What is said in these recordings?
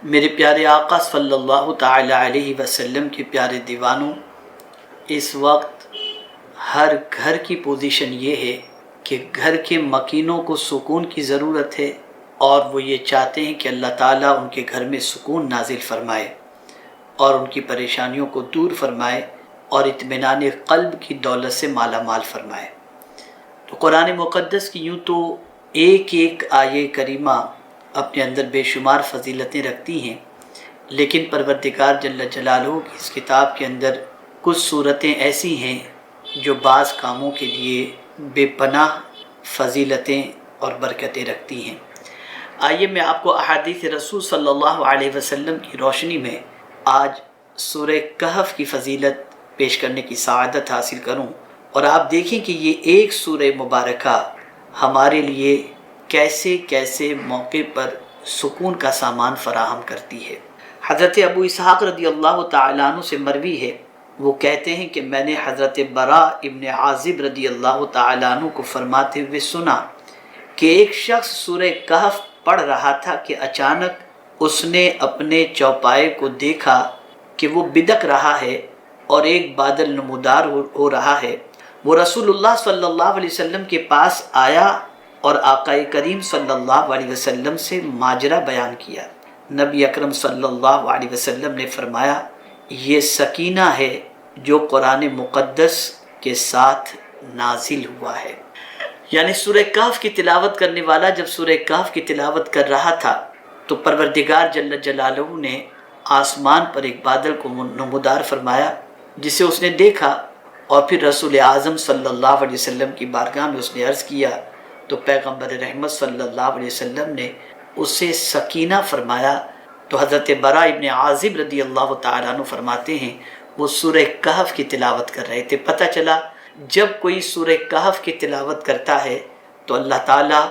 میرے پیارے آقا صلی اللہ تعالی علیہ وسلم کے پیارے دیوانوں، اس وقت ہر گھر کی پوزیشن یہ ہے کہ گھر کے مکینوں کو سکون کی ضرورت ہے، اور وہ یہ چاہتے ہیں کہ اللہ تعالیٰ ان کے گھر میں سکون نازل فرمائے اور ان کی پریشانیوں کو دور فرمائے اور اطمینان قلب کی دولت سے مالا مال فرمائے۔ تو قرآن مقدس کی یوں تو ایک ایک آیے کریمہ اپنے اندر بے شمار فضیلتیں رکھتی ہیں، لیکن پروردگار جل جلالہ کی اس کتاب کے اندر کچھ صورتیں ایسی ہیں جو بعض کاموں کے لیے بے پناہ فضیلتیں اور برکتیں رکھتی ہیں۔ آئیے میں آپ کو احادیث رسول صلی اللہ علیہ وسلم کی روشنی میں آج سورہ کہف کی فضیلت پیش کرنے کی سعادت حاصل کروں، اور آپ دیکھیں کہ یہ ایک سورہ مبارکہ ہمارے لیے کیسے کیسے موقع پر سکون کا سامان فراہم کرتی ہے۔ حضرت ابو اسحاق رضی اللہ تعالیٰ عنہ سے مروی ہے، وہ کہتے ہیں کہ میں نے حضرت براء ابن عازب رضی اللہ تعالیٰ عنہ کو فرماتے ہوئے سنا کہ ایک شخص سورہ کہف پڑھ رہا تھا کہ اچانک اس نے اپنے چوپائے کو دیکھا کہ وہ بدک رہا ہے اور ایک بادل نمودار ہو رہا ہے۔ وہ رسول اللہ صلی اللہ علیہ وسلم کے پاس آیا اور آقا کریم صلی اللہ علیہ وسلم سے ماجرا بیان کیا۔ نبی اکرم صلی اللہ علیہ وسلم نے فرمایا، یہ سکینہ ہے جو قرآن مقدس کے ساتھ نازل ہوا ہے۔ یعنی سورہ کہف کی تلاوت کرنے والا جب سورہ کہف کی تلاوت کر رہا تھا تو پروردگار جل جلالہ نے آسمان پر ایک بادل کو نمودار فرمایا، جسے اس نے دیکھا، اور پھر رسول اعظم صلی اللہ علیہ وسلم کی بارگاہ میں اس نے عرض کیا تو پیغمبر رحمت صلی اللہ علیہ وسلم نے اسے سکینہ فرمایا۔ تو حضرت براء ابن عازب رضی اللہ تعالیٰ عنہ فرماتے ہیں وہ سورہ کہف کی تلاوت کر رہے تھے۔ پتہ چلا جب کوئی سورہ کہف کی تلاوت کرتا ہے تو اللہ تعالیٰ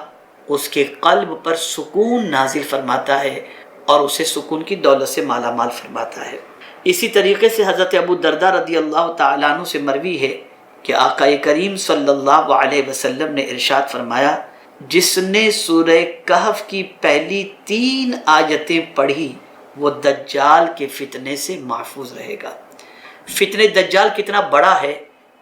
اس کے قلب پر سکون نازل فرماتا ہے اور اسے سکون کی دولت سے مالا مال فرماتا ہے۔ اسی طریقے سے حضرت ابو درداء رضی اللہ تعالیٰ عنہ سے مروی ہے کہ آقا کریم صلی اللہ علیہ وسلم نے ارشاد فرمایا، جس نے سورہ کہف کی پہلی 3 آیتیں پڑھی وہ دجال کے فتنے سے محفوظ رہے گا۔ فتنہ دجال کتنا بڑا ہے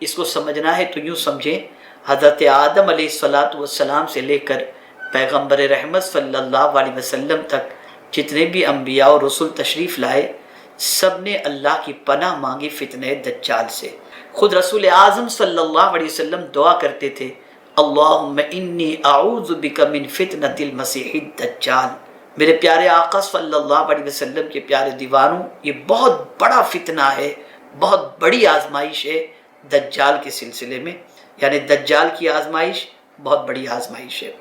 اس کو سمجھنا ہے تو یوں سمجھیں، حضرت آدم علیہ السلام سے لے کر پیغمبر رحمت صلی اللہ علیہ وسلم تک جتنے بھی انبیاء اور رسول تشریف لائے، سب نے اللہ کی پناہ مانگی فتنہ دجال سے۔ خود رسول اعظم صلی اللہ علیہ وسلم دعا کرتے تھے، اللہم انی اعوذ بک من فتنۃ المسیح الدجال۔ میرے پیارے آقا صلی اللہ علیہ وسلم کے پیارے دیوانوں، یہ بہت بڑا فتنہ ہے، بہت بڑی آزمائش ہے دجال کے سلسلے میں، یعنی دجال کی آزمائش بہت بڑی آزمائش ہے۔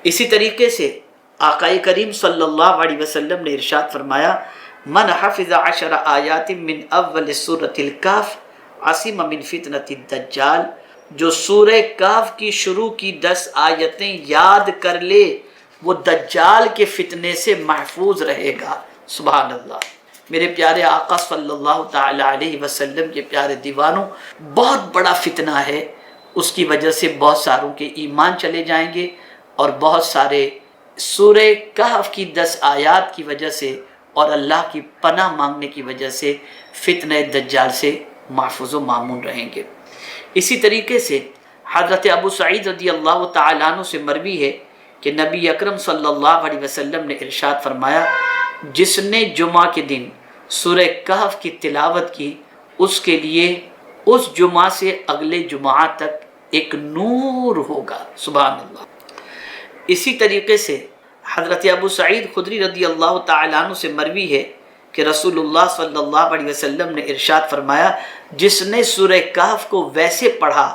اسی طریقے سے آقا کریم صلی اللہ علیہ وسلم نے ارشاد فرمایا، من حفظ 10 آیات من اول سورۃ الکہف عصم من فتنۃ الدجال، جو سورہ کہف کی شروع کی 10 آیتیں یاد کر لے وہ دجال کے فتنے سے محفوظ رہے گا۔ سبحان اللہ۔ میرے پیارے آقا صلی اللہ تعالی علیہ وسلم کے پیارے دیوانوں، بہت بڑا فتنہ ہے، اس کی وجہ سے بہت ساروں کے ایمان چلے جائیں گے، اور بہت سارے سورہ کہف کی 10 آیات کی وجہ سے اور اللہ کی پناہ مانگنے کی وجہ سے فتنہ دجال سے محفوظ و مامون رہیں گے۔ اسی طریقے سے حضرت ابو سعید رضی اللہ تعالیٰ عنہ سے مروی ہے کہ نبی اکرم صلی اللہ علیہ وسلم نے ارشاد فرمایا، جس نے جمعہ کے دن سورہ کہف کی تلاوت کی اس کے لیے اس جمعہ سے اگلے جمعہ تک ایک نور ہوگا۔ سبحان اللہ۔ اسی طریقے سے حضرت ابو سعید خدری رضی اللہ تعالیٰ عنہ سے مروی ہے کہ رسول اللہ صلی اللہ علیہ وسلم نے ارشاد فرمایا، جس نے سورہ کہف کو ویسے پڑھا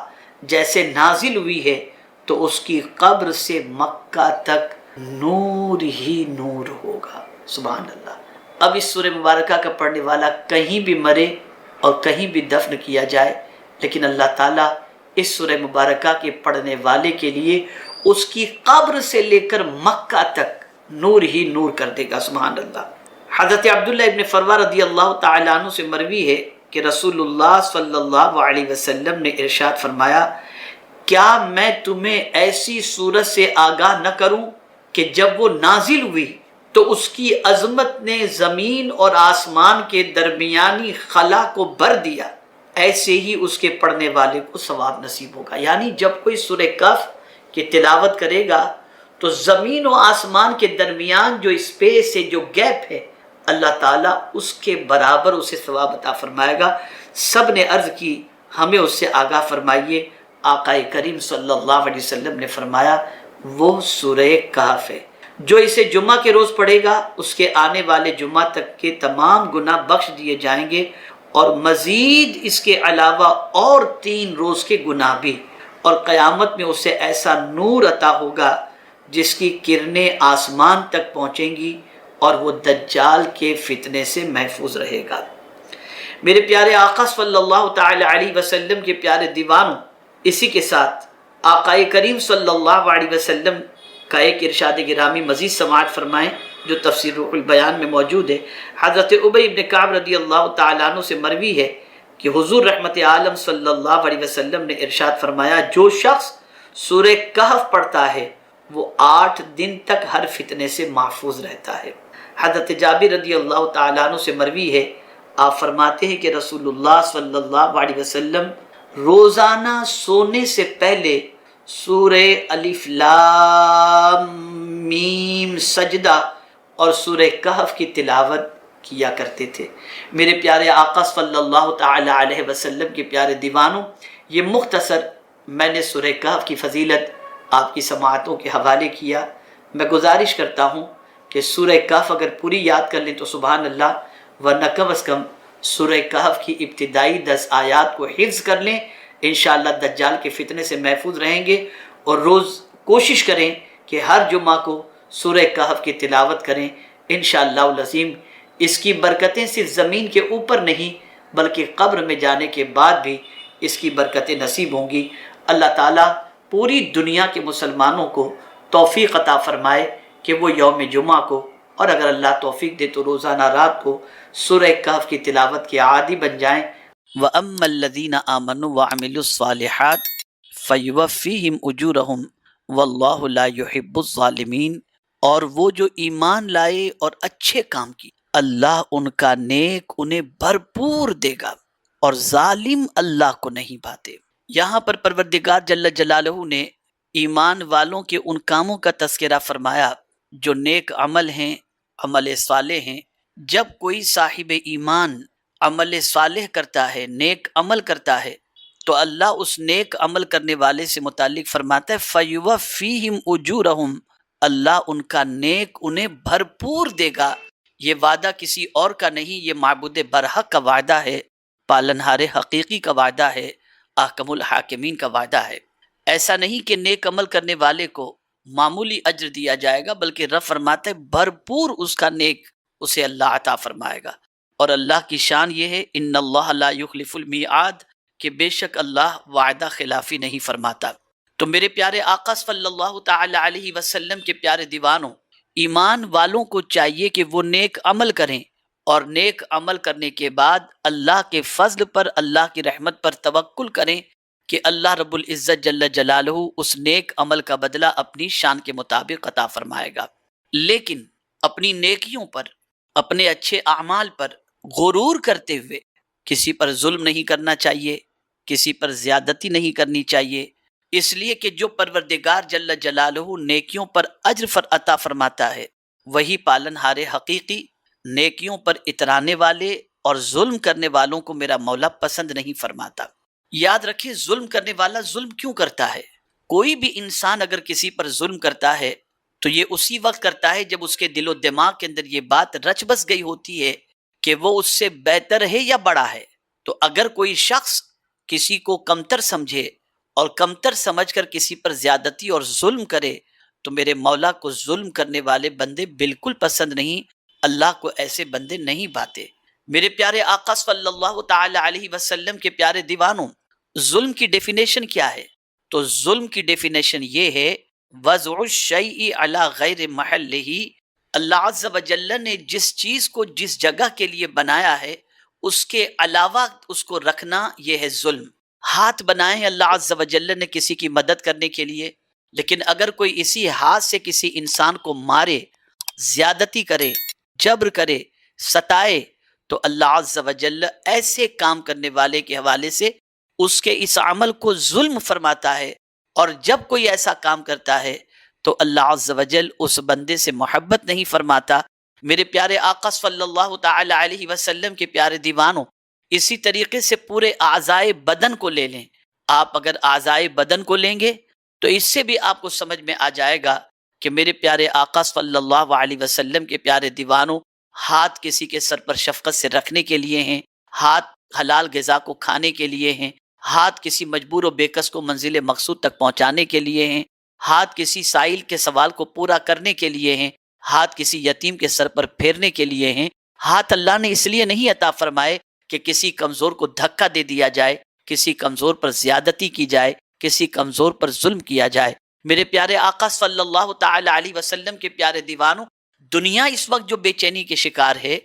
جیسے نازل ہوئی ہے تو اس کی قبر سے مکہ تک نور ہی نور ہوگا۔ سبحان اللہ۔ اب اس سورہ مبارکہ کا پڑھنے والا کہیں بھی مرے اور کہیں بھی دفن کیا جائے، لیکن اللہ تعالیٰ اس سورہ مبارکہ کے پڑھنے والے کے لیے اس کی قبر سے لے کر مکہ تک نور ہی نور کر دے گا۔ سبحان اللہ۔ حضرت عبداللہ ابن فروہ رضی اللہ تعالیٰ عنہ سے مروی ہے کہ رسول اللہ صلی اللہ علیہ وسلم نے ارشاد فرمایا، کیا میں تمہیں ایسی صورت سے آگاہ نہ کروں کہ جب وہ نازل ہوئی تو اس کی عظمت نے زمین اور آسمان کے درمیانی خلا کو بھر دیا، ایسے ہی اس کے پڑھنے والے کو ثواب نصیب ہوگا۔ یعنی جب کوئی سورہ کہف کی تلاوت کرے گا تو زمین و آسمان کے درمیان جو اسپیس ہے، جو گیپ ہے، اللہ تعالیٰ اس کے برابر اسے ثواب عطا فرمائے گا۔ سب نے عرض کی ہمیں اس سے آگاہ فرمائیے۔ آقا کریم صلی اللہ علیہ وسلم نے فرمایا وہ سورہ کہف ہے، جو اسے جمعہ کے روز پڑھے گا اس کے آنے والے جمعہ تک کے تمام گناہ بخش دیے جائیں گے، اور مزید اس کے علاوہ اور 3 روز کے گناہ بھی، اور قیامت میں اسے ایسا نور عطا ہوگا جس کی کرنیں آسمان تک پہنچیں گی، اور وہ دجال کے فتنے سے محفوظ رہے گا۔ میرے پیارے آقا صلی اللہ تعالی علیہ وسلم کے پیارے دیوانوں، اسی کے ساتھ آقا کریم صلی اللہ علیہ وسلم کا ایک ارشاد گرامی مزید سماعت فرمائیں جو تفسیر روح البیان میں موجود ہے۔ حضرت ابی بن کعب رضی اللہ تعالیٰ عنہ سے مروی ہے کہ حضور رحمت عالم صلی اللہ علیہ وسلم نے ارشاد فرمایا جو شخص سورہ کہف پڑھتا ہے وہ 8 دن تک ہر فتنے سے محفوظ رہتا ہے۔ حضرت جابر رضی اللہ تعالیٰ عنہ سے مروی ہے، آپ فرماتے ہیں کہ رسول اللہ صلی اللہ علیہ وسلم روزانہ سونے سے پہلے سورہ الف لام میم سجدہ اور سورہ کہف کی تلاوت کیا کرتے تھے۔ میرے پیارے آقا صلی اللہ تعالی علیہ وسلم کے پیارے دیوانوں، یہ مختصر میں نے سورہ کہف کی فضیلت آپ کی سماعتوں کے حوالے کیا۔ میں گزارش کرتا ہوں کہ سورہ کہف اگر پوری یاد کر لیں تو سبحان اللہ، ورنہ کم از کم سورہ کہف کی ابتدائی 10 آیات کو حفظ کر لیں، انشاءاللہ دجال کے فتنے سے محفوظ رہیں گے۔ اور روز کوشش کریں کہ ہر جمعہ کو سورہ کہف کی تلاوت کریں، انشاءاللہ العظیم اس کی برکتیں صرف زمین کے اوپر نہیں بلکہ قبر میں جانے کے بعد بھی اس کی برکتیں نصیب ہوں گی۔ اللہ تعالیٰ پوری دنیا کے مسلمانوں کو توفیق عطا فرمائے کہ وہ یوم جمعہ کو، اور اگر اللہ توفیق دے تو روزانہ رات کو سورہ کہف کی تلاوت کے عادی بن جائیں۔ وَأَمَّا الَّذِينَ آمَنُوا وَعَمِلُوا الصَّالِحَاتِ فَيُوَفِّيهِمْ أُجُورَهُمْ وَاللَّهُ لَا يُحِبُّ الظَّالِمِينَ، اور وہ جو ایمان لائے اور اچھے کام کی، اللہ ان کا نیک انہیں بھرپور دے گا، اور ظالم اللہ کو نہیں بھاتے۔ یہاں پر پروردگار جل جلالہ نے ایمان والوں کے ان کاموں کا تذکرہ فرمایا جو نیک عمل ہیں، عمل صالح ہیں۔ جب کوئی صاحب ایمان عمل صالح کرتا ہے، نیک عمل کرتا ہے، تو اللہ اس نیک عمل کرنے والے سے متعلق فرماتا ہے فَيُوَفِّيهِمْ أُجُورَهُمْ، اللہ ان کا نیک انہیں بھرپور دے گا۔ یہ وعدہ کسی اور کا نہیں، یہ معبود برحق کا وعدہ ہے، پالنہار حقیقی کا وعدہ ہے، احکم الحاکمین کا وعدہ ہے۔ ایسا نہیں کہ نیک عمل کرنے والے کو معمولی اجر دیا جائے گا، بلکہ رب فرماتا ہے بھرپور اس کا نیک اسے اللہ عطا فرمائے گا۔ اور اللہ کی شان یہ ہے ان اللہ لا یخلف المیعاد، کہ بے شک اللہ وعدہ خلافی نہیں فرماتا۔ تو میرے پیارے آقا صلی اللہ تعالی علیہ وسلم کے پیارے دیوانوں، ایمان والوں کو چاہیے کہ وہ نیک عمل کریں، اور نیک عمل کرنے کے بعد اللہ کے فضل پر، اللہ کی رحمت پر توکل کریں کہ اللہ رب العزت جل جلالہ اس نیک عمل کا بدلہ اپنی شان کے مطابق عطا فرمائے گا۔ لیکن اپنی نیکیوں پر، اپنے اچھے اعمال پر غرور کرتے ہوئے کسی پر ظلم نہیں کرنا چاہیے، کسی پر زیادتی نہیں کرنی چاہیے، اس لیے کہ جو پروردگار جل جلالہ نیکیوں پر اجر عطا فرماتا ہے وہی پالنہار حقیقی، نیکیوں پر اترانے والے اور ظلم کرنے والوں کو میرا مولا پسند نہیں فرماتا۔ یاد رکھیں ظلم کرنے والا ظلم کیوں کرتا ہے؟ کوئی بھی انسان اگر کسی پر ظلم کرتا ہے تو یہ اسی وقت کرتا ہے جب اس کے دل و دماغ کے اندر یہ بات رچ بس گئی ہوتی ہے کہ وہ اس سے بہتر ہے یا بڑا ہے۔ تو اگر کوئی شخص کسی کو کمتر سمجھے اور کمتر سمجھ کر کسی پر زیادتی اور ظلم کرے تو میرے مولا کو ظلم کرنے والے بندے بالکل پسند نہیں، اللہ کو ایسے بندے نہیں بھاتے۔ میرے پیارے آقا صلی اللہ تعالی علیہ وسلم کے پیارے دیوانوں، ظلم کی ڈیفینیشن کیا ہے؟ تو ظلم کی ڈیفینیشن یہ ہے وضع الشیء علی غیر محلہ، اللہ عز و جل نے جس چیز کو جس جگہ کے لیے بنایا ہے اس کے علاوہ اس کو رکھنا، یہ ہے ظلم۔ ہاتھ بنائے ہیں اللہ عز و جل نے کسی کی مدد کرنے کے لیے، لیکن اگر کوئی اسی ہاتھ سے کسی انسان کو مارے زیادتی کرے، جبر کرے، ستائے، تو اللہ عز و جل ایسے کام کرنے والے کے حوالے سے اس کے اس عمل کو ظلم فرماتا ہے، اور جب کوئی ایسا کام کرتا ہے تو اللہ عز و جل اس بندے سے محبت نہیں فرماتا۔ میرے پیارے آقا صلی اللہ تعالی علیہ وسلم کے پیارے دیوانوں، اسی طریقے سے پورے اعضائے بدن کو لے لیں۔ آپ اگر اعضائے بدن کو لیں گے تو اس سے بھی آپ کو سمجھ میں آ جائے گا کہ میرے پیارے آقا صلی اللہ علیہ وسلم کے پیارے دیوانوں، ہاتھ کسی کے سر پر شفقت سے رکھنے کے لیے ہیں، ہاتھ حلال غذا کو کھانے کے لیے ہیں، ہاتھ کسی مجبور و بےکس کو منزل مقصود تک پہنچانے کے لیے ہیں، ہاتھ کسی سائل کے سوال کو پورا کرنے کے لیے ہیں، ہاتھ کسی یتیم کے سر پر پھیرنے کے لیے ہیں۔ ہاتھ اللہ نے اس لیے نہیں عطا فرمائے کہ کسی کمزور کو دھکا دے دیا جائے، کسی کمزور پر زیادتی کی جائے، کسی کمزور پر ظلم کیا جائے۔ میرے پیارے آقا صلی اللہ تعالی علیہ وسلم کے پیارے دیوانوں، دنیا اس وقت جو بے چینی کے شکار ہے،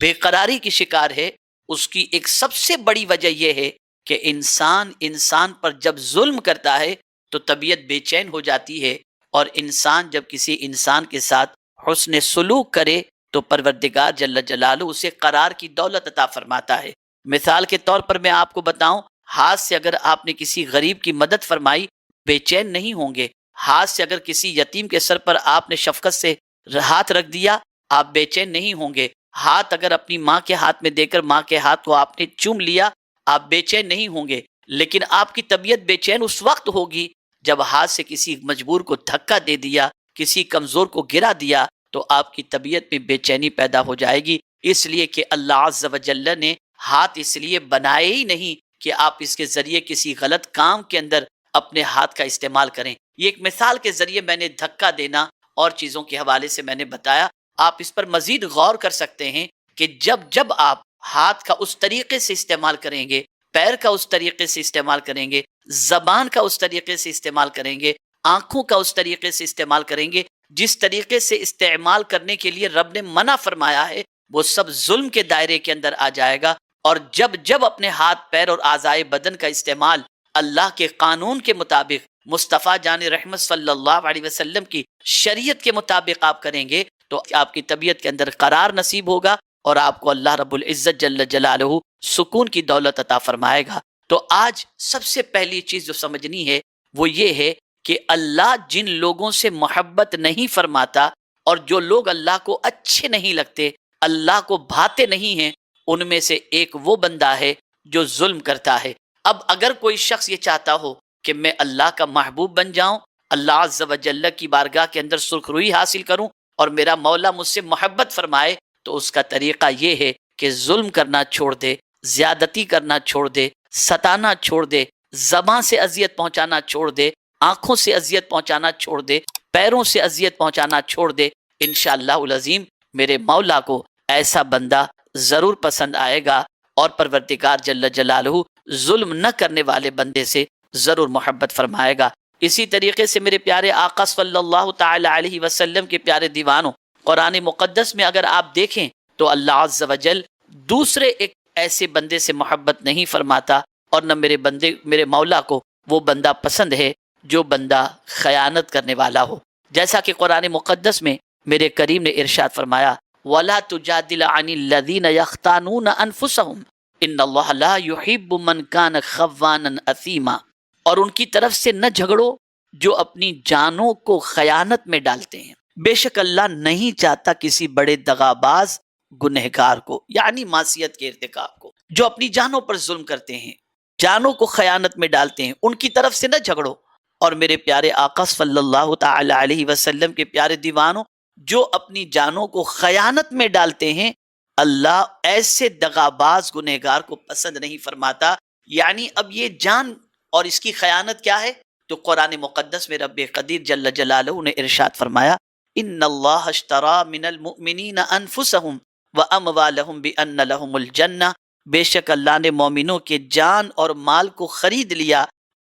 بے قراری کی شکار ہے، اس کی ایک سب سے بڑی وجہ یہ ہے کہ انسان پر جب ظلم کرتا ہے تو طبیعت بے چین ہو جاتی ہے، اور انسان جب کسی انسان کے ساتھ حسن سلوک کرے تو پروردگار جل جلالہ اسے قرار کی دولت عطا فرماتا ہے۔ مثال کے طور پر میں آپ کو بتاؤں، ہاتھ سے اگر آپ نے کسی غریب کی مدد فرمائی، بے چین نہیں ہوں گے۔ ہاتھ سے اگر کسی یتیم کے سر پر آپ نے شفقت سے ہاتھ رکھ دیا، آپ بے چین نہیں ہوں گے۔ ہاتھ اگر اپنی ماں کے ہاتھ میں دے کر ماں کے ہاتھ کو آپ نے چوم لیا، آپ بے چین نہیں ہوں گے۔ لیکن آپ کی طبیعت بے چین اس وقت ہوگی جب ہاتھ سے کسی مجبور کو دھکا دے دیا، کسی کمزور کو گرا دیا، تو آپ کی طبیعت میں بے چینی پیدا ہو جائے گی۔ اس لیے کہ اللہ عز و جل نے ہاتھ اس لیے بنائے ہی نہیں کہ آپ اس کے ذریعے کسی غلط کام کے اندر اپنے ہاتھ کا استعمال کریں۔ یہ ایک مثال کے ذریعے میں نے دھکا دینا اور چیزوں کے حوالے سے میں نے بتایا۔ آپ اس پر مزید غور کر سکتے ہیں کہ جب آپ ہاتھ کا اس طریقے سے استعمال کریں گے، پیر کا اس طریقے سے استعمال کریں گے، زبان کا اس طریقے سے استعمال کریں گے، آنکھوں کا اس طریقے سے استعمال کریں گے، جس طریقے سے استعمال کرنے کے لیے رب نے منع فرمایا ہے، وہ سب ظلم کے دائرے کے اندر آ جائے گا۔ اور جب اپنے ہاتھ، پیر اور اعضائے بدن کا استعمال اللہ کے قانون کے مطابق، مصطفیٰ جان رحمت صلی اللہ علیہ وسلم کی شریعت کے مطابق آپ کریں گے تو آپ کی طبیعت کے اندر قرار نصیب ہوگا، اور آپ کو اللہ رب العزت جل جلالہ سکون کی دولت عطا فرمائے گا۔ تو آج سب سے پہلی چیز جو سمجھنی ہے وہ یہ ہے کہ اللہ جن لوگوں سے محبت نہیں فرماتا، اور جو لوگ اللہ کو اچھے نہیں لگتے، اللہ کو بھاتے نہیں ہیں، ان میں سے ایک وہ بندہ ہے جو ظلم کرتا ہے۔ اب اگر کوئی شخص یہ چاہتا ہو کہ میں اللہ کا محبوب بن جاؤں، اللہ عز و جل کی بارگاہ کے اندر سرخ روئی حاصل کروں اور میرا مولا مجھ سے محبت فرمائے، تو اس کا طریقہ یہ ہے کہ ظلم کرنا چھوڑ دے، زیادتی کرنا چھوڑ دے، ستانا چھوڑ دے، زبان سے اذیت پہنچانا چھوڑ دے، آنکھوں سے اذیت پہنچانا چھوڑ دے، پیروں سے اذیت پہنچانا چھوڑ دے۔ انشاءاللہ العظیم میرے مولا کو ایسا بندہ ضرور پسند آئے گا، اور پروردگار جل جلالہ ظلم نہ کرنے والے بندے سے ضرور محبت فرمائے گا۔ اسی طریقے سے میرے پیارے آقا صلی اللہ تعالی علیہ وسلم کے پیارے دیوانوں، قرآن مقدس میں اگر آپ دیکھیں تو اللہ عز و جل دوسرے ایک ایسے بندے سے محبت نہیں فرماتا، اور نہ میرے مولا کو وہ بندہ پسند ہے جو بندہ خیانت کرنے والا ہو۔ جیسا کہ قرآن مقدس میں میرے کریم نے ارشاد فرمایا، وَلَا تُجَادِلْ عَنِ الَّذِينَ يَخْتَانُونَ أَنفُسَهُمْ إِنَّ اللَّهَ لَا يُحِبُّ مَنْ كَانَ خَوَّانًا أَثِيمًا۔ اور ان کی طرف سے نہ جھگڑو جو اپنی جانوں کو خیانت میں ڈالتے ہیں، بے شک اللہ نہیں چاہتا کسی بڑے دغاباز گنہگار کو، یعنی معصیت کے ارتکاب کو، جو اپنی جانوں پر ظلم کرتے ہیں، جانوں کو خیانت میں ڈالتے ہیں، ان کی طرف سے نہ جھگڑو۔ اور میرے پیارے آقا صلی اللہ تعالی علیہ وسلم کے پیارے دیوانوں، جو اپنی جانوں کو خیانت میں ڈالتے ہیں، اللہ ایسے دغاباز گنہگار کو پسند نہیں فرماتا۔ یعنی اب یہ جان اور اس کی خیانت کیا ہے؟ تو قرآن مقدس میں رب قدیر جل جلالہ نے ارشاد فرمایا، ان اللہ اشترى من المؤمنین انفسهم واموالهم بان لهم الجنہ، بے شک اللہ نے مومنوں کے جان اور مال کو خرید لیا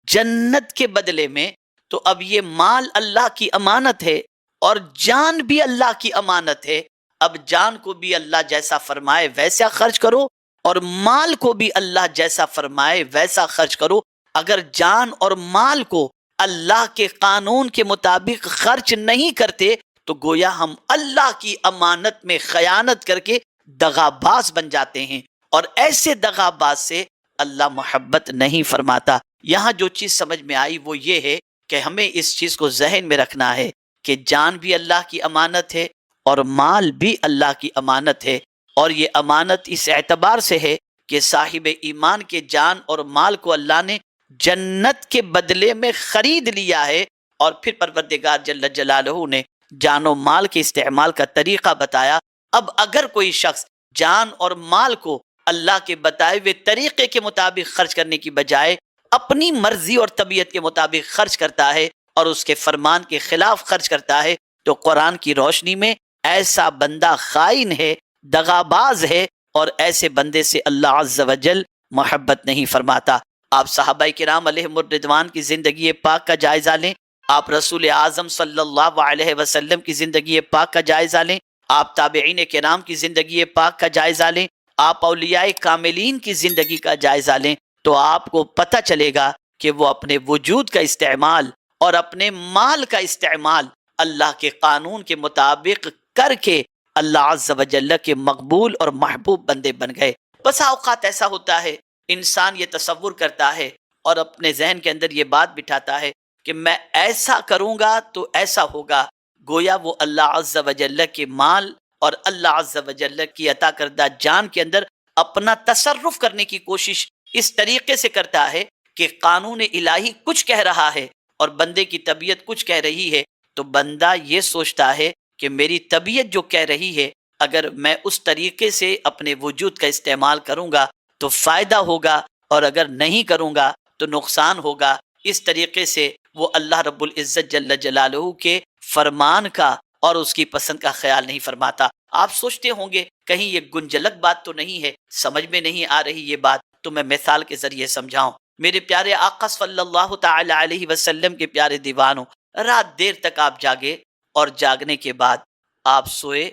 جنت کے بدلے میں۔ تو اب یہ مال اللہ کی امانت ہے اور جان بھی اللہ کی امانت ہے۔ اب جان کو بھی اللہ جیسا فرمائے ویسا خرچ کرو، اور مال کو بھی اللہ جیسا فرمائے ویسا خرچ کرو۔ اگر جان اور مال کو اللہ کے قانون کے مطابق خرچ نہیں کرتے تو گویا ہم اللہ کی امانت میں خیانت کر کے دغاباز بن جاتے ہیں، اور ایسے دغاباز سے اللہ محبت نہیں فرماتا۔ یہاں جو چیز سمجھ میں آئی وہ یہ ہے کہ ہمیں اس چیز کو ذہن میں رکھنا ہے کہ جان بھی اللہ کی امانت ہے اور مال بھی اللہ کی امانت ہے، اور یہ امانت اس اعتبار سے ہے کہ صاحب ایمان کے جان اور مال کو اللہ نے جنت کے بدلے میں خرید لیا ہے، اور پھر پروردگار جل جلالہ نے جان و مال کے استعمال کا طریقہ بتایا۔ اب اگر کوئی شخص جان اور مال کو اللہ کے بتائے ہوئے طریقے کے مطابق خرچ کرنے کی بجائے اپنی مرضی اور طبیعت کے مطابق خرچ کرتا ہے اور اس کے فرمان کے خلاف خرچ کرتا ہے، تو قرآن کی روشنی میں ایسا بندہ خائن ہے، دغاباز ہے، اور ایسے بندے سے اللہ عز و جل محبت نہیں فرماتا۔ آپ صحابہ کرام علیہم الرضوان کی زندگی پاک کا جائزہ لیں، آپ رسول اعظم صلی اللہ علیہ وسلم کی زندگی پاک کا جائزہ لیں، آپ تابعین کرام کی زندگی پاک کا جائزہ لیں، آپ اولیاء کاملین کی زندگی کا جائزہ لیں، تو آپ کو پتہ چلے گا کہ وہ اپنے وجود کا استعمال اور اپنے مال کا استعمال اللہ کے قانون کے مطابق کر کے اللہ عز و جل کے مقبول اور محبوب بندے بن گئے۔ بس اوقات ایسا ہوتا ہے انسان یہ تصور کرتا ہے اور اپنے ذہن کے اندر یہ بات بٹھاتا ہے کہ میں ایسا کروں گا تو ایسا ہوگا، گویا وہ اللہ عز و جل کے مال اور اللہ عز و جل کی عطا کردہ جان کے اندر اپنا تصرف کرنے کی کوشش اس طریقے سے کرتا ہے کہ قانون الہی کچھ کہہ رہا ہے اور بندے کی طبیعت کچھ کہہ رہی ہے، تو بندہ یہ سوچتا ہے کہ میری طبیعت جو کہہ رہی ہے اگر میں اس طریقے سے اپنے وجود کا استعمال کروں گا تو فائدہ ہوگا، اور اگر نہیں کروں گا تو نقصان ہوگا۔ اس طریقے سے وہ اللہ رب العزت جل جلالہ کے فرمان کا اور اس کی پسند کا خیال نہیں فرماتا۔ آپ سوچتے ہوں گے کہیں یہ گنجلک بات تو نہیں ہے، سمجھ میں نہیں آ رہی یہ بات، تو میں مثال کے ذریعے سمجھاؤں۔ میرے پیارے آقا صلی اللہ تعالی علیہ وسلم کے پیارے دیوانوں، رات دیر تک آپ جاگے اور جاگنے کے بعد آپ سوئے،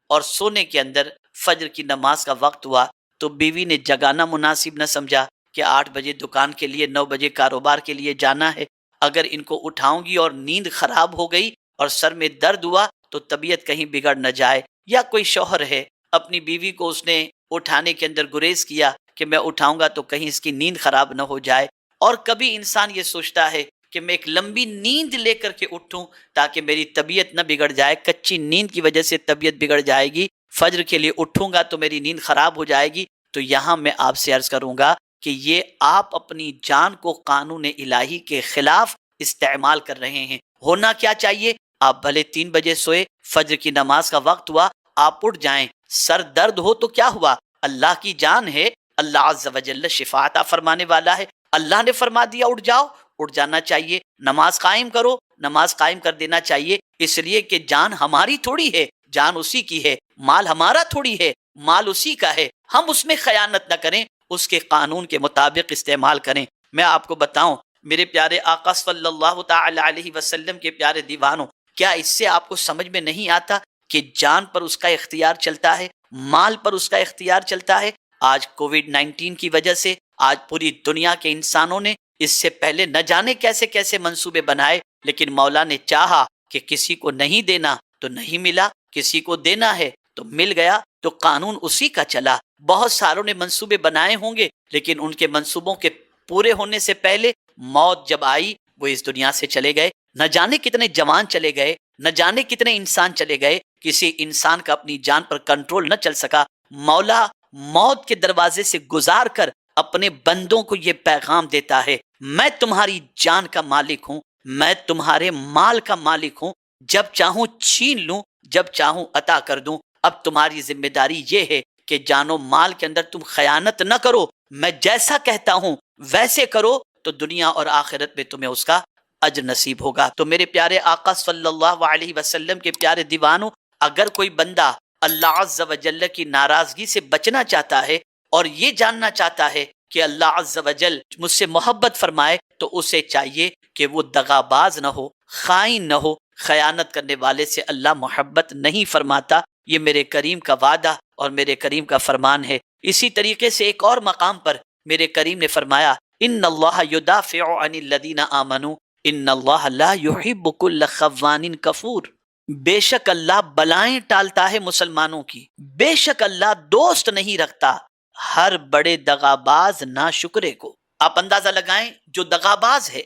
اور سونے کے اندر فجر کی نماز کا وقت ہوا تو بیوی نے جگانا مناسب نہ سمجھا کہ 8 بجے دکان کے لیے 9 بجے کاروبار کے لیے جانا ہے، اگر ان کو اٹھاؤں گی اور نیند خراب ہو گئی اور سر میں درد ہوا تو طبیعت کہیں بگڑ نہ جائے۔ یا کوئی شوہر ہے، اپنی بیوی کو اس نے اٹھانے کے اندر گریز کیا کہ میں اٹھاؤں گا تو کہیں اس کی نیند خراب نہ ہو جائے، اور کبھی انسان یہ سوچتا ہے کہ میں ایک لمبی نیند لے کر کے اٹھوں تاکہ میری طبیعت نہ بگڑ جائے، کچی نیند کی وجہ سے طبیعت بگڑ جائے گی، فجر کے لیے اٹھوں گا تو میری نیند خراب ہو جائے گی۔ تو یہاں میں آپ سے عرض کروں گا کہ یہ آپ اپنی جان کو قانون الہی کے خلاف استعمال کر رہے ہیں۔ ہونا کیا چاہیے؟ آپ بھلے 3 بجے سوئے، فجر کی نماز کا وقت ہوا، آپ اٹھ جائیں، سر درد ہو تو کیا ہوا، اللہ کی جان ہے، اللہ عز و جل شفا عطا فرمانے والا ہے، اللہ نے فرما دیا اٹھ جاؤ، اٹھ جانا چاہیے، نماز قائم کرو، نماز قائم کر دینا چاہیے، اس لیے کہ جان ہماری تھوڑی ہے، جان اسی کی ہے، مال ہمارا تھوڑی ہے، مال اسی کا ہے، ہم اس میں خیانت نہ کریں، اس کے قانون کے مطابق استعمال کریں۔ میں آپ کو بتاؤں میرے پیارے آقا صلی اللہ تعالی علیہ وسلم کے پیارے دیوانوں، کیا اس سے آپ کو سمجھ میں نہیں آتا کہ جان پر اس کا اختیار چلتا ہے، مال پر اس کا اختیار چلتا ہے؟ آج کووڈ-19 کی وجہ سے آج پوری دنیا کے انسانوں نے اس سے پہلے نہ جانے کیسے کیسے منصوبے بنائے، لیکن مولا نے چاہا کہ کسی کو نہیں دینا تو نہیں ملا، کسی کو دینا ہے تو مل گیا، تو قانون اسی کا چلا۔ بہت ساروں نے منصوبے بنائے ہوں گے، لیکن ان کے منصوبوں کے پورے ہونے سے پہلے موت جب آئی وہ اس دنیا سے چلے گئے۔ نہ جانے کتنے جوان چلے گئے، نہ جانے کتنے انسان چلے گئے، کسی انسان کا اپنی جان پر کنٹرول نہ چل سکا۔ مولا موت کے دروازے سے گزار کر اپنے بندوں کو یہ پیغام دیتا ہے، میں تمہاری جان کا مالک ہوں، میں تمہارے مال کا مالک ہوں، جب چاہوں چھین لوں، جب چاہوں عطا کر دوں۔ اب تمہاری ذمہ داری یہ ہے کہ جان و مال کے اندر تم خیانت نہ کرو، میں جیسا کہتا ہوں ویسے کرو، تو دنیا اور آخرت میں تمہیں اس کا اجر نصیب ہوگا۔ تو میرے پیارے آقا صلی اللہ علیہ وسلم کے پیارے دیوانوں، اگر کوئی بندہ اللہ عز و جل کی ناراضگی سے بچنا چاہتا ہے اور یہ جاننا چاہتا ہے کہ اللہ عز و جل مجھ سے محبت فرمائے، تو اسے چاہیے کہ وہ دغاباز نہ ہو، خائن نہ ہو، خیانت کرنے والے سے اللہ محبت نہیں فرماتا، یہ میرے کریم کا وعدہ اور میرے کریم کا فرمان ہے۔ اسی طریقے سے ایک اور مقام پر میرے کریم نے فرمایا، ان اللہ یدافع عن الذین آمنوا ان اللہ لا یحب کل خوان کفور۔ بے شک اللہ بلائیں ٹالتا ہے مسلمانوں کی، بے شک اللہ دوست نہیں رکھتا ہر بڑے دغاباز ناشکرے کو۔ آپ اندازہ لگائیں، جو دغاباز ہے،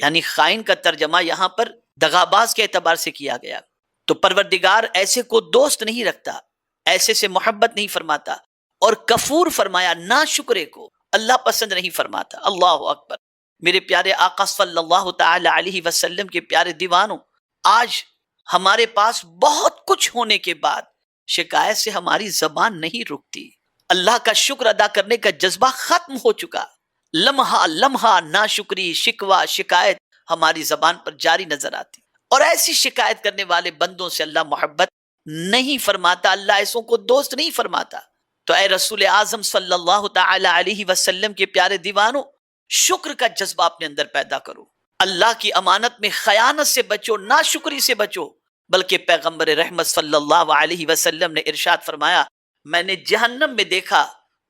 یعنی خائن کا ترجمہ یہاں پر دغاباز کے اعتبار سے کیا گیا، تو پروردگار ایسے کو دوست نہیں رکھتا، ایسے سے محبت نہیں فرماتا، اور کفور فرمایا ناشکرے کو اللہ پسند نہیں فرماتا۔ اللہ اکبر۔ میرے پیارے آقا صلی اللہ تعالی علیہ وسلم کے پیارے دیوانوں، آج ہمارے پاس بہت کچھ ہونے کے بعد شکایت سے ہماری زبان نہیں رکتی، اللہ کا شکر ادا کرنے کا جذبہ ختم ہو چکا، لمحہ لمحہ ناشکری، شکوہ، شکایت ہماری زبان پر جاری نظر آتی، اور ایسی شکایت کرنے والے بندوں سے اللہ محبت نہیں فرماتا، اللہ ایسوں کو دوست نہیں فرماتا۔ تو اے رسول اعظم صلی اللہ تعالی علیہ وسلم کے پیارے دیوانوں، شکر کا جذبہ اپنے اندر پیدا کرو، اللہ کی امانت میں خیانت سے بچو، ناشکری سے بچو۔ بلکہ پیغمبر رحمت صلی اللہ علیہ وسلم نے ارشاد فرمایا، میں نے جہنم میں دیکھا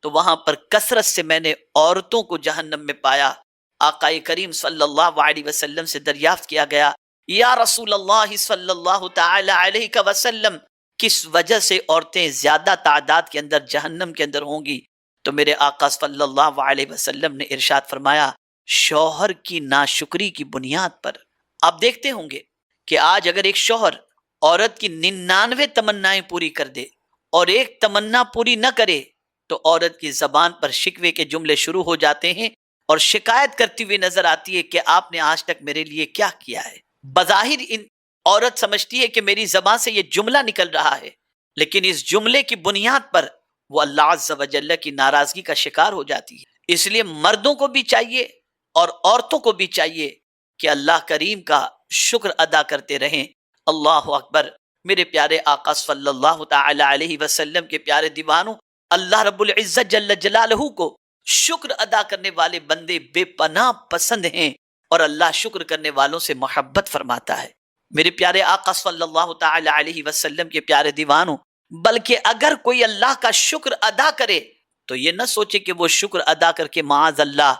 تو وہاں پر کثرت سے میں نے عورتوں کو جہنم میں پایا۔ آقا کریم صلی اللہ علیہ وسلم سے دریافت کیا گیا، یا رسول اللہ صلی اللہ تعالی علیہ وسلم، کس وجہ سے عورتیں زیادہ تعداد کے اندر جہنم کے اندر ہوں گی؟ تو میرے آقا صلی اللہ علیہ وسلم نے ارشاد فرمایا، شوہر کی ناشکری کی بنیاد پر۔ آپ دیکھتے ہوں گے کہ آج اگر ایک شوہر عورت کی 99 تمنائیں پوری کر دے اور ایک تمنا پوری نہ کرے، تو عورت کی زبان پر شکوے کے جملے شروع ہو جاتے ہیں اور شکایت کرتی ہوئی نظر آتی ہے کہ آپ نے آج تک میرے لیے کیا کیا ہے۔ بظاہر عورت سمجھتی ہے کہ میری زبان سے یہ جملہ نکل رہا ہے، لیکن اس جملے کی بنیاد پر وہ اللہ عز و جل کی ناراضگی کا شکار ہو جاتی ہے۔ اس لیے مردوں کو بھی چاہیے اور عورتوں کو بھی چاہیے کہ اللہ کریم کا شکر ادا کرتے رہیں۔ اللہ اکبر۔ میرے پیارے آقا صلی اللہ تعالی علیہ وسلم کے پیارے دیوانوں، اللہ رب العزت جل جلالہ کو شکر ادا کرنے والے بندے بے پناہ پسند ہیں، اور اللہ شکر کرنے والوں سے محبت فرماتا ہے۔ میرے پیارے آقا صلی اللہ تعالی علیہ وسلم کے پیارے دیوانوں، بلکہ اگر کوئی اللہ کا شکر ادا کرے تو یہ نہ سوچے کہ وہ شکر ادا کر کے معاذ اللہ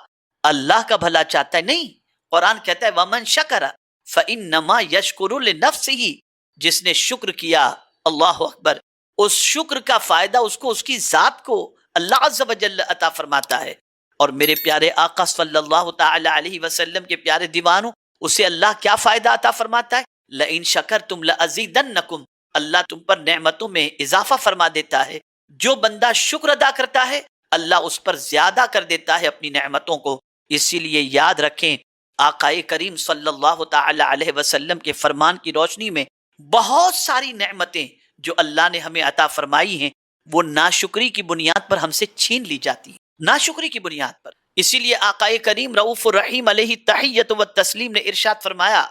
اللہ کا بھلا چاہتا ہے، نہیں۔ قرآن کہتا ہے وَمَن شَكَرَ فَإِنَّمَا يَشْكُرُ لِنَفْسِهِ، جس نے شکر کیا، اللہ اکبر، اس شکر کا فائدہ اس کو، اس کی ذات کو اللہ عز و جل عطا فرماتا ہے۔ اور میرے پیارے آقا صلی اللہ تعالی علیہ وسلم کے پیارے دیوانوں، اسے اللہ کیا فائدہ عطا فرماتا ہے؟ لَإِن شَكَرْتُمْ لَأَزِيدَنَّكُمْ، اللہ تم پر نعمتوں میں اضافہ فرما دیتا ہے۔ جو بندہ شکر ادا کرتا ہے اللہ اس پر زیادہ کر دیتا ہے اپنی نعمتوں کو۔ اسی لیے یاد رکھیں، آقا کریم صلی اللہ تعالی علیہ وسلم کے فرمان کی روشنی میں بہت ساری نعمتیں جو اللہ نے ہمیں عطا فرمائی ہیں، وہ ناشکری کی بنیاد پر ہم سے چھین لی جاتی ہیں، ناشکری کی بنیاد پر۔ اسی لیے آقا کریم رؤوف الرحیم علیہ تحیت و تسلیم نے ارشاد فرمایا،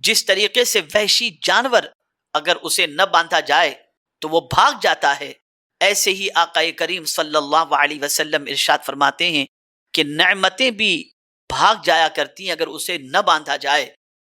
جس طریقے سے وحشی جانور اگر اسے نہ باندھا جائے تو وہ بھاگ جاتا ہے، ایسے ہی آقا کریم صلی اللہ علیہ وسلم ارشاد فرماتے ہیں کہ نعمتیں بھی بھاگ جایا کرتی ہیں اگر اسے نہ باندھا جائے۔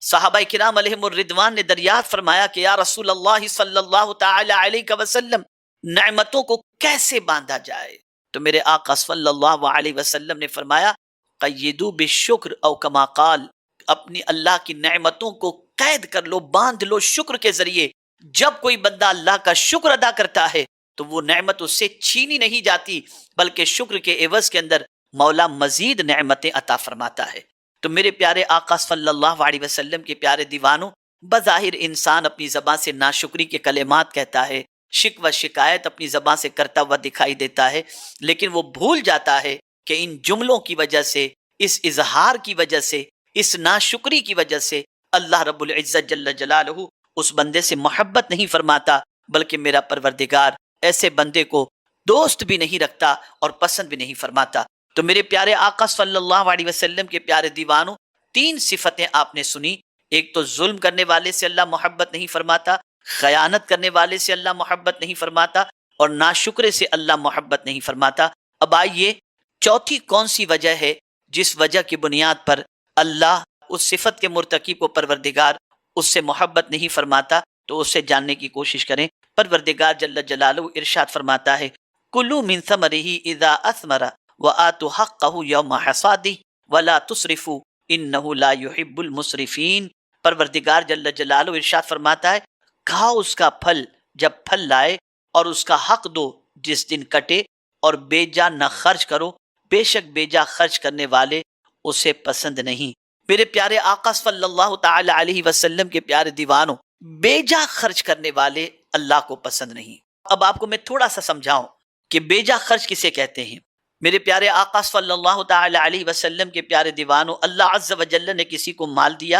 صحابہ کرام علیہم الرضوان نے دریافت فرمایا کہ یا رسول اللہ صلی اللہ تعالی علیہ وسلم، نعمتوں کو کیسے باندھا جائے؟ تو میرے آقا صلی اللہ علیہ وسلم نے فرمایا قیدوا بالشکر او کما قال، اپنی اللہ کی نعمتوں کو قید کر لو، باندھ لو شکر کے ذریعے۔ جب کوئی بندہ اللہ کا شکر ادا کرتا ہے تو وہ نعمت اس سے چھینی نہیں جاتی، بلکہ شکر کے عوض کے اندر مولا مزید نعمتیں عطا فرماتا ہے۔ تو میرے پیارے آقا صلی اللہ علیہ وسلم کے پیارے دیوانوں، بظاہر انسان اپنی زبان سے ناشکری کے کلمات کہتا ہے، شکوہ شکایت اپنی زبان سے کرتا ہوا دکھائی دیتا ہے، لیکن وہ بھول جاتا ہے کہ ان جملوں کی وجہ سے، اس اظہار کی وجہ سے، اس ناشکری کی وجہ سے اللہ رب العزت جل جلالہ اس بندے سے محبت نہیں فرماتا، بلکہ میرا پروردگار ایسے بندے کو دوست بھی نہیں رکھتا اور پسند بھی نہیں فرماتا۔ تو میرے پیارے آقا صلی اللہ علیہ وسلم کے پیارے دیوانوں، 3 صفتیں آپ نے سنی۔ ایک تو ظلم کرنے والے سے اللہ محبت نہیں فرماتا، خیانت کرنے والے سے اللہ محبت نہیں فرماتا، اور ناشکرے سے اللہ محبت نہیں فرماتا۔ اب آئیے چوتھی کون سی وجہ ہے جس وجہ کی بنیاد پر اللہ اس صفت کے مرتکب کو پروردگار اس سے محبت نہیں فرماتا؟ تو اسے جاننے کی کوشش کریں۔ پروردگار جل جلالہ ارشاد فرماتا ہے کلوا من ثمرہ اذا اثمر وآتوا حقہ یوم حصادہ ولا تسرفوا انہ لا یحب المسرفین۔ پروردگار جل جلالہ ارشاد فرماتا ہے کھاؤ اس کا پھل جب پھل لائے، اور اس کا حق دو جس دن کٹے، اور بے جا نہ خرچ کرو، بے شک بے جا خرچ کرنے والے اسے پسند نہیں۔ میرے پیارے آقا صلی اللہ تعالی علیہ وسلم کے پیارے دیوانوں، بے جا خرچ کرنے والے اللہ کو پسند نہیں۔ اب آپ کو میں تھوڑا سا سمجھاؤں کہ بے جا خرچ کسے کہتے ہیں۔ میرے پیارے آقا صلی اللہ تعالی علیہ وسلم کے پیارے دیوانوں، اللہ عز و جل نے کسی کو مال دیا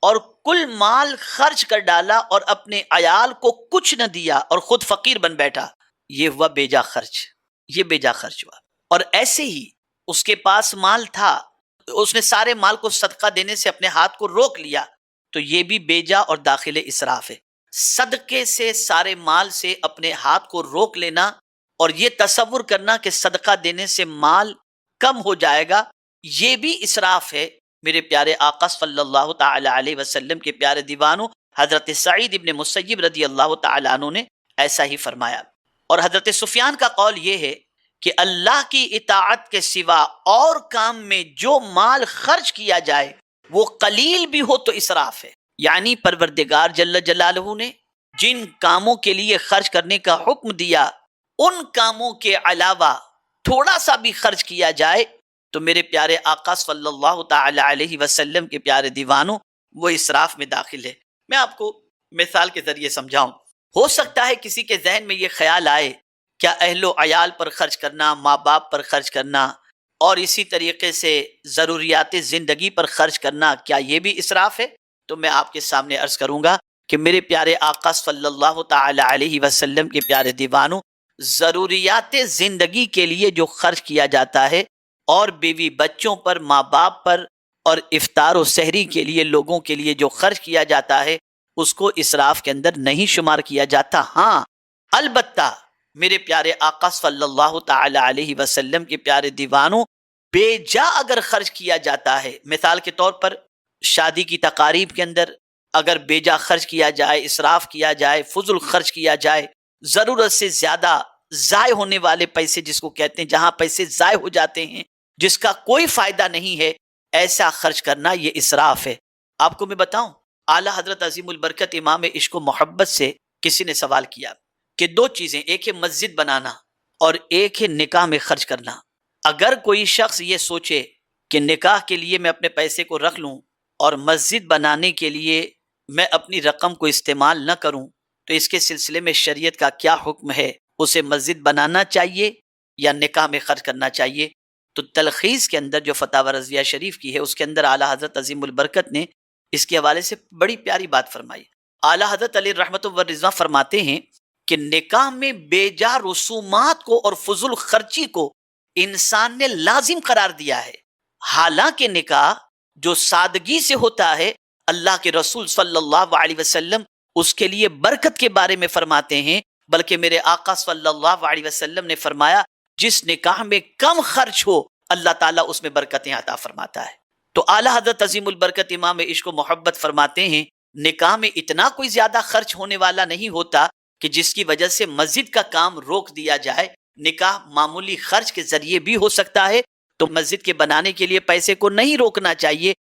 اور کل مال خرچ کر ڈالا اور اپنے عیال کو کچھ نہ دیا اور خود فقیر بن بیٹھا، یہ ہوا بے جا خرچ، یہ بے جا خرچ ہوا۔ اور ایسے ہی اس کے پاس مال تھا، اس نے سارے مال کو صدقہ دینے سے اپنے ہاتھ کو روک لیا، تو یہ بھی بے جا اور داخل اسراف ہے۔ صدقے سے، سارے مال سے اپنے ہاتھ کو روک لینا اور یہ تصور کرنا کہ صدقہ دینے سے مال کم ہو جائے گا، یہ بھی اسراف ہے۔ میرے پیارے آقا صلی اللہ تعالی علیہ وسلم کے پیارے دیوانوں، حضرت سعید ابن مسیب رضی اللہ تعالی عنہ نے ایسا ہی فرمایا۔ اور حضرت سفیان کا قول یہ ہے کہ اللہ کی اطاعت کے سوا اور کام میں جو مال خرچ کیا جائے وہ قلیل بھی ہو تو اسراف ہے۔ یعنی پروردگار جل جلالہ نے جن کاموں کے لیے خرچ کرنے کا حکم دیا، ان کاموں کے علاوہ تھوڑا سا بھی خرچ کیا جائے تو میرے پیارے آقا صلی اللہ تعالی علیہ وسلم کے پیارے دیوانوں، وہ اسراف میں داخل ہے۔ میں آپ کو مثال کے ذریعے سمجھاؤں۔ ہو سکتا ہے کسی کے ذہن میں یہ خیال آئے، کیا اہل و عیال پر خرچ کرنا، ماں باپ پر خرچ کرنا اور اسی طریقے سے ضروریات زندگی پر خرچ کرنا، کیا یہ بھی اسراف ہے؟ تو میں آپ کے سامنے عرض کروں گا کہ میرے پیارے آقا صلی اللہ تعالی علیہ وسلم کے پیارے دیوانوں، ضروریات زندگی کے لیے جو خرچ کیا جاتا ہے اور بیوی بچوں پر، ماں باپ پر، اور افطار و سحری کے لیے لوگوں کے لیے جو خرچ کیا جاتا ہے، اس کو اسراف کے اندر نہیں شمار کیا جاتا۔ ہاں البتہ میرے پیارے آقا صلی اللہ تعالی علیہ وسلم کے پیارے دیوانوں، بے جا اگر خرچ کیا جاتا ہے، مثال کے طور پر شادی کی تقاریب کے اندر اگر بے جا خرچ کیا جائے، اسراف کیا جائے، فضول خرچ کیا جائے، ضرورت سے زیادہ ضائع ہونے والے پیسے جس کو کہتے ہیں، جہاں پیسے ضائع ہو جاتے ہیں جس کا کوئی فائدہ نہیں ہے، ایسا خرچ کرنا یہ اسراف ہے۔ آپ کو میں بتاؤں، اعلیٰ حضرت عظیم البرکت امام عشق و محبت سے کسی نے سوال کیا کہ دو چیزیں، ایک ہے مسجد بنانا اور ایک ہے نکاح میں خرچ کرنا۔ اگر کوئی شخص یہ سوچے کہ نکاح کے لیے میں اپنے پیسے کو رکھ لوں اور مسجد بنانے کے لیے میں اپنی رقم کو استعمال نہ کروں، تو اس کے سلسلے میں شریعت کا کیا حکم ہے؟ اسے مسجد بنانا چاہیے یا نکاح میں خرچ کرنا چاہیے؟ تو تلخیص کے اندر جو فتاوی رضویہ شریف کی ہے، اس کے اندر اعلیٰ حضرت عظیم البرکت نے اس کے حوالے سے بڑی پیاری بات فرمائی۔ اعلیٰ حضرت علیہ رحمت و رضوان فرماتے ہیں کہ نکاح میں بے جا رسومات کو اور فضول خرچی کو انسان نے لازم قرار دیا ہے۔ حالانکہ نکاح جو سادگی سے ہوتا ہے، اللہ کے رسول صلی اللہ علیہ وسلم اس کے لیے برکت کے بارے میں فرماتے ہیں، بلکہ میرے آقا صلی اللہ علیہ وسلم نے فرمایا جس نکاح میں کم خرچ ہو اللہ تعالیٰ اس میں برکتیں عطا فرماتا ہے۔ تو اعلیٰ حضرت عظیم البرکت امام عشق و محبت فرماتے ہیں نکاح میں اتنا کوئی زیادہ خرچ ہونے والا نہیں ہوتا کہ جس کی وجہ سے مسجد کا کام روک دیا جائے۔ نکاح معمولی خرچ کے ذریعے بھی ہو سکتا ہے، تو مسجد کے بنانے کے لیے پیسے کو نہیں روکنا چاہیے،